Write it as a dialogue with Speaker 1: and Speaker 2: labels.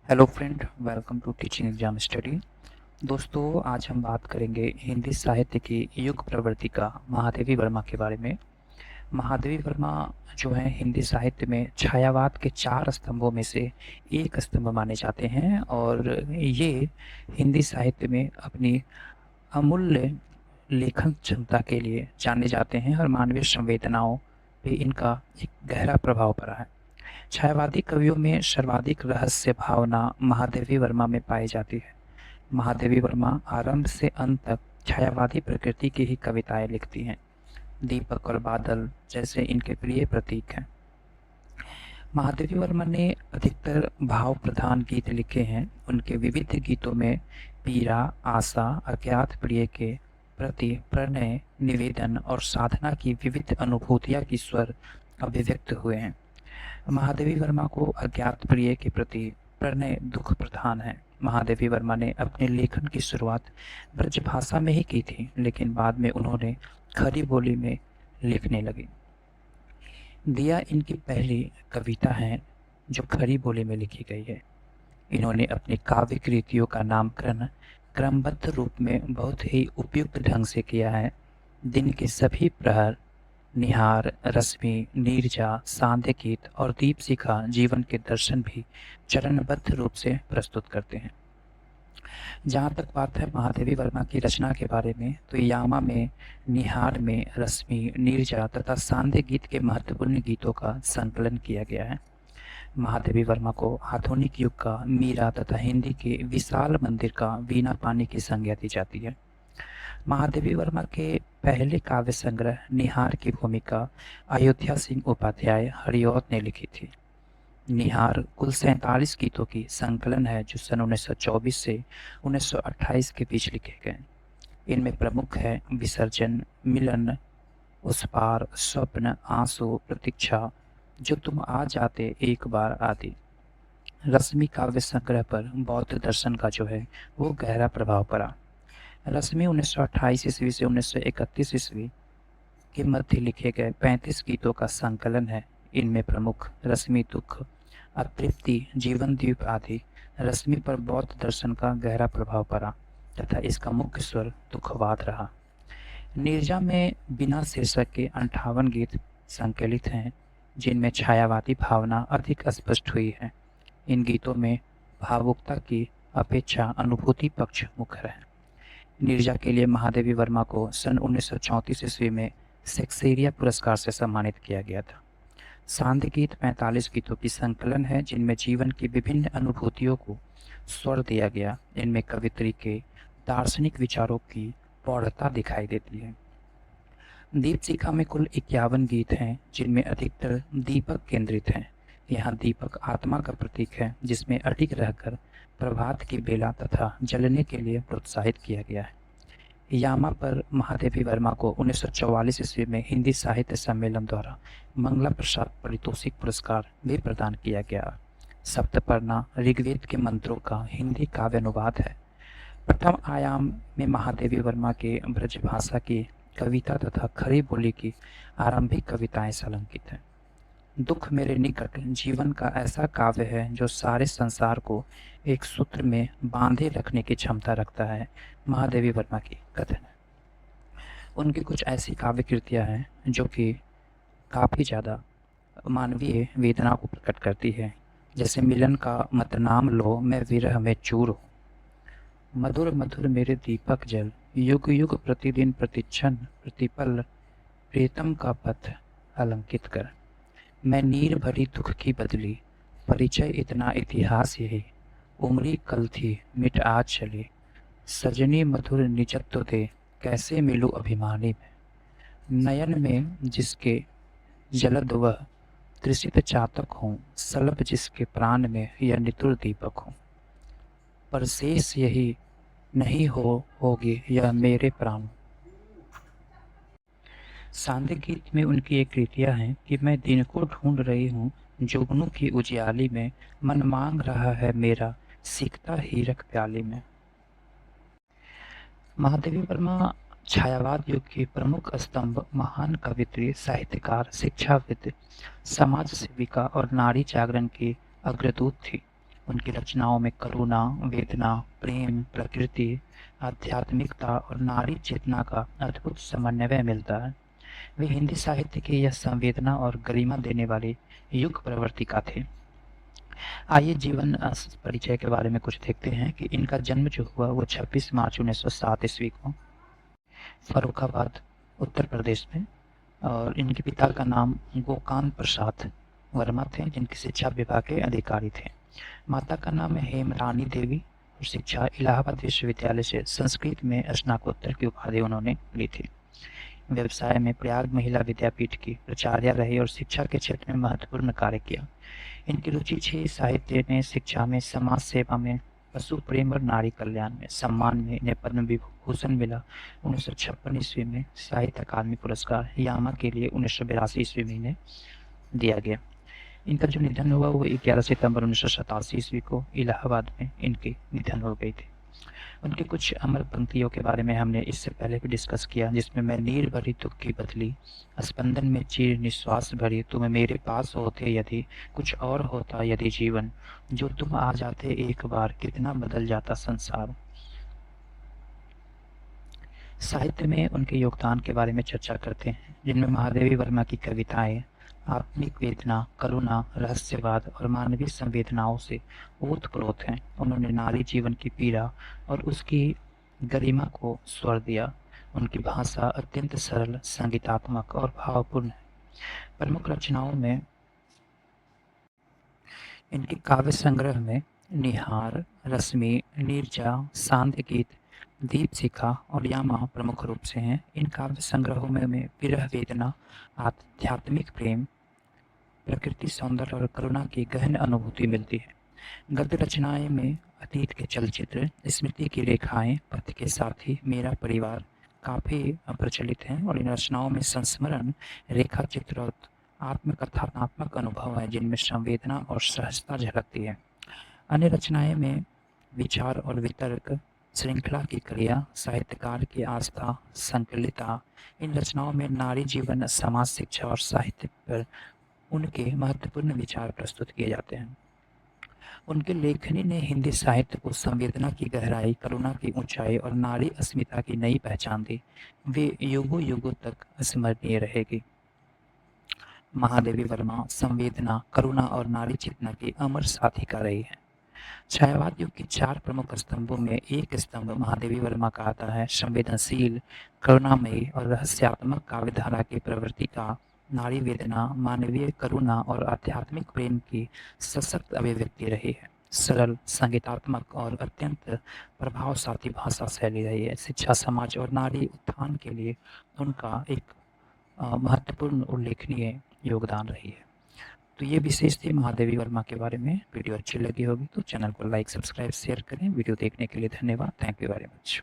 Speaker 1: Hello friend, welcome to teaching exam study. दोस्तों, आज हम बात करेंगे हिंदी साहित्य की युग प्रवर्तिका महादेवी वर्मा के बारे में। महादेवी वर्मा जो है हिंदी साहित्य में छायावाद के 4 स्तंभों में से एक स्तंभ माने जाते हैं और ये हिंदी साहित्य में अपनी अमूल्य लेखन क्षमता के लिए जाने जाते हैं और मानवीय संवेदनाओं पे इनका एक गहरा प्रभाव पड़ा है। छायावादी कवियों में सर्वाधिक रहस्य भावना महादेवी वर्मा में पाई जाती है। महादेवी वर्मा आरंभ से अंत तक छायावादी प्रकृति की ही कविताएं लिखती हैं। दीपक और बादल जैसे इनके प्रिय प्रतीक हैं। महादेवी वर्मा ने अधिकतर भाव प्रधान गीत लिखे हैं। उनके विविध गीतों में पीड़ा, आशा, अज्ञात प्रिय के प्रति प्रणय, निवेदन और साधना की विविध अनुभूतियां की स्वर अभिव्यक्त हुए हैं। महादेवी वर्मा को अज्ञात प्रिय के प्रति प्रणय दुख प्रधान है। महादेवी वर्मा ने अपने लेखन की शुरुआत ब्रज भाषा में ही की थी, लेकिन बाद में उन्होंने खड़ी बोली में लिखने लगी। दिया इनकी पहली कविता है जो खड़ी बोली में लिखी गई है। इन्होंने अपनी काव्य कृतियों का नामकरण क्रमबद्ध रूप में बहुत ही उपयुक्त ढंग से किया है। दिन के सभी प्रहर, निहार, रश्मि, नीरजा, सांध्य गीत और दीपशिखा जीवन के दर्शन भी चरणबद्ध रूप से प्रस्तुत करते हैं। जहाँ तक बात है महादेवी वर्मा की रचना के बारे में, तो यामा में, निहार में रश्मि, नीरजा तथा सांध्य गीत के महत्वपूर्ण गीतों का संकलन किया गया है। महादेवी वर्मा को आधुनिक युग का मीरा तथा हिंदी के विशाल मंदिर का वीणा पानी की संज्ञा दी जाती है। महादेवी वर्मा के पहले काव्य संग्रह निहार की भूमिका अयोध्या सिंह उपाध्याय हरिऔध ने लिखी थी। निहार कुल 47 गीतों की संकलन है जो सन 1924 से 1928 के बीच लिखे गए। इनमें प्रमुख है विसर्जन, मिलन, उस पार, स्वप्न, आंसू, प्रतीक्षा, जो तुम आ जाते एक बार आदि। रश्मि काव्य संग्रह पर बौद्ध दर्शन का जो है वो गहरा प्रभाव पड़ा। रश्मि 1928 ईस्वी से 1931 ईस्वी के मध्य लिखे गए 35 गीतों का संकलन है। इनमें प्रमुख रश्मि दुख, अतृप्ति, जीवन द्वीप आदि। रश्मि पर बौद्ध दर्शन का गहरा प्रभाव पड़ा तथा इसका मुख्य स्वर दुखवाद रहा। नीरजा में बिना शीर्षक के 58 गीत संकलित हैं जिनमें छायावादी भावना अधिक स्पष्ट हुई है। इन गीतों में भावुकता की अपेक्षा अनुभूति पक्ष मुखर है। नीरजा के लिए महादेवी वर्मा को सन 1934 ईस्वी में शेक्सपियर पुरस्कार से सम्मानित किया गया था। सांध्य गीत 45 गीतों की संकलन है जिनमें जीवन की विभिन्न अनुभूतियों को स्वर दिया गया। इनमें कवित्री के दार्शनिक विचारों की प्रौढ़ता दिखाई देती है। दीपशिखा में कुल 51 गीत हैं जिनमें अधिकतर दीपक केंद्रित हैं। यहाँ दीपक आत्मा का प्रतीक है जिसमें अडिग रहकर प्रभात की बेला तथा जलने के लिए प्रोत्साहित किया गया है। यामा पर महादेवी वर्मा को 1944 ईस्वी में हिंदी साहित्य सम्मेलन द्वारा मंगला प्रसाद पारितोषिक पुरस्कार भी प्रदान किया गया। सप्तपर्णा ऋग्वेद के मंत्रों का हिंदी काव्य अनुवाद है। प्रथम आयाम में महादेवी वर्मा के ब्रजभाषा की कविता तथा खड़ी बोली की आरंभिक कविताएं संलग्नित हैं। दुख मेरे निकट जीवन का ऐसा काव्य है जो सारे संसार को एक सूत्र में बांधे रखने की क्षमता रखता है। महादेवी वर्मा की कथन है। उनकी कुछ ऐसी काव्य कृतियाँ हैं जो कि काफ़ी ज़्यादा मानवीय वेदना को प्रकट करती है, जैसे मिलन का मत नाम लो मैं विरह में चूर हूँ। मधुर मधुर मेरे दीपक जल, युग युग प्रतिदिन प्रतिक्षण प्रतिपल प्रीतम का पथ अलंकित कर। मैं नीर भरी दुख की बदली, परिचय इतना इतिहास यही। उम्री कल थी मिट आज चली, सजनी मधुर निजत्व दे कैसे मिलूं अभिमानी में। नयन में जिसके जलद वह त्रिषित चातक हूँ, सलभ जिसके प्राण में यह नितुर दीपक हूँ। पर शेष यही नहीं होगी यह मेरे प्राण। सांध्य गीत में उनकी एक कृतियाँ हैं कि मैं दिन को ढूंढ रही हूँ जुगनू की उजियाली में, मन मांग रहा है मेरा सीखता हीरक प्याली में। महादेवी वर्मा छायावाद युग की प्रमुख स्तंभ, महान कवित्री, साहित्यकार, शिक्षाविद, समाज सेविका और नारी जागरण की अग्रदूत थी। उनकी रचनाओं में करुणा, वेदना, प्रेम, प्रकृति, आध्यात्मिकता और नारी चेतना का अद्भुत समन्वय मिलता है। वे हिंदी साहित्य की यह संवेदना और गरिमा देने वाले युग प्रवर्तिका थे। आइए जीवन परिचय के बारे में कुछ देखते हैं कि इनका जन्म जो हुआ वो 26 मार्च 1907 ईस्वी को फर्रुखाबाद, उत्तर प्रदेश में, और इनके पिता का नाम गोकांत प्रसाद वर्मा थे, जिनके शिक्षा विभाग के अधिकारी थे। माता का नाम हेमरानी देवी और शिक्षा इलाहाबाद विश्वविद्यालय से संस्कृत में स्नातकोत्तर की उपाधि उन्होंने ली थी। व्यवसाय में प्रयाग महिला विद्यापीठ की प्राचार्य रही और शिक्षा के क्षेत्र में महत्वपूर्ण कार्य किया। इनकी रुचि थी साहित्य में, शिक्षा में, समाज सेवा में, पशु प्रेम और नारी कल्याण में। सम्मान में इन्हें पद्म विभूषण मिला 1956 ईस्वी में। साहित्य अकादमी पुरस्कार यामा के लिए 1982 ईस्वी में इन्हें दिया गया। इनका जो निधन हुआ वो 11 सितंबर 1987 ईस्वी को इलाहाबाद में इनकी निधन हो गई थी। उनकी कुछ अमर पंक्तियों के बारे में हमने इससे पहले भी डिस्कस किया, जिसमें मैं नीर भरी दुख की बदली, स्पंदन में चीर निश्वास भरी, तुम मेरे पास होते यदि, कुछ और होता यदि जीवन, जो तुम आ जाते एक बार, कितना बदल जाता संसार। साहित्य में उनके योगदान के बारे में चर्चा करते हैं, जिनमें महादेवी वर्मा की कविताएं आत्मिक वेदना, करुणा, रहस्यवाद और मानवीय संवेदनाओं से ओतप्रोत हैं। उन्होंने नारी जीवन की पीड़ा और उसकी गरिमा को स्वर दिया। उनकी भाषा अत्यंत सरल, संगीतात्मक और भावपूर्ण है। प्रमुख रचनाओं में इनके काव्य संग्रह में निहार, रश्मि, नीरजा, सांध्य गीत, दीपशिखा और यामा प्रमुख रूप से हैं। इन काव्य संग्रहों में विरह वेदना, आध्यात्मिक प्रेम, प्रकृति सौंदर्य और करुणा की गहन अनुभूति मिलती है। गद्य रचनाएं में अतीत के चलचित्र, स्मृति की रेखाएं, पथ के साथी, मेरा परिवार काफी प्रचलित हैं और इन रचनाओं में संस्मरण, रेखा चित्र और आत्मकथनात्मक अनुभव है, जिनमें संवेदना और सहजता झलकती है। अन्य रचनाएं में विचार और वितर्क, श्रृंखला की क्रिया, साहित्यकार की आस्था, संकलिता। इन रचनाओं में नारी जीवन, समाज, शिक्षा और साहित्य पर उनके महत्वपूर्ण विचार प्रस्तुत किए जाते हैं। उनके लेखनी ने हिंदी साहित्य को संवेदना की गहराई, करुणा की ऊंचाई और नारी अस्मिता की नई पहचान दी। वे युगों युगों तक स्मरणीय रहेगी। महादेवी वर्मा संवेदना, करुणा और नारी चेतना की अमर साथिका रही है। छायावाद युग के 4 प्रमुख स्तंभों में एक स्तंभ महादेवी वर्मा का आता है। संवेदनशील, करुणामयी और रहस्यात्मक काव्यधारा की प्रवृत्ति का नारी वेदना, मानवीय करुणा और आध्यात्मिक प्रेम की सशक्त अभिव्यक्ति रही है। सरल, संगीतात्मक और अत्यंत प्रभावशाली भाषा शैली रही है। शिक्षा, समाज और नारी उत्थान के लिए उनका एक महत्वपूर्ण उल्लेखनीय योगदान रही है। तो ये विशेष थी महादेवी वर्मा के बारे में। वीडियो अच्छी लगी होगी तो चैनल को लाइक, सब्सक्राइब, शेयर करें। वीडियो देखने के लिए धन्यवाद। Thank you very much.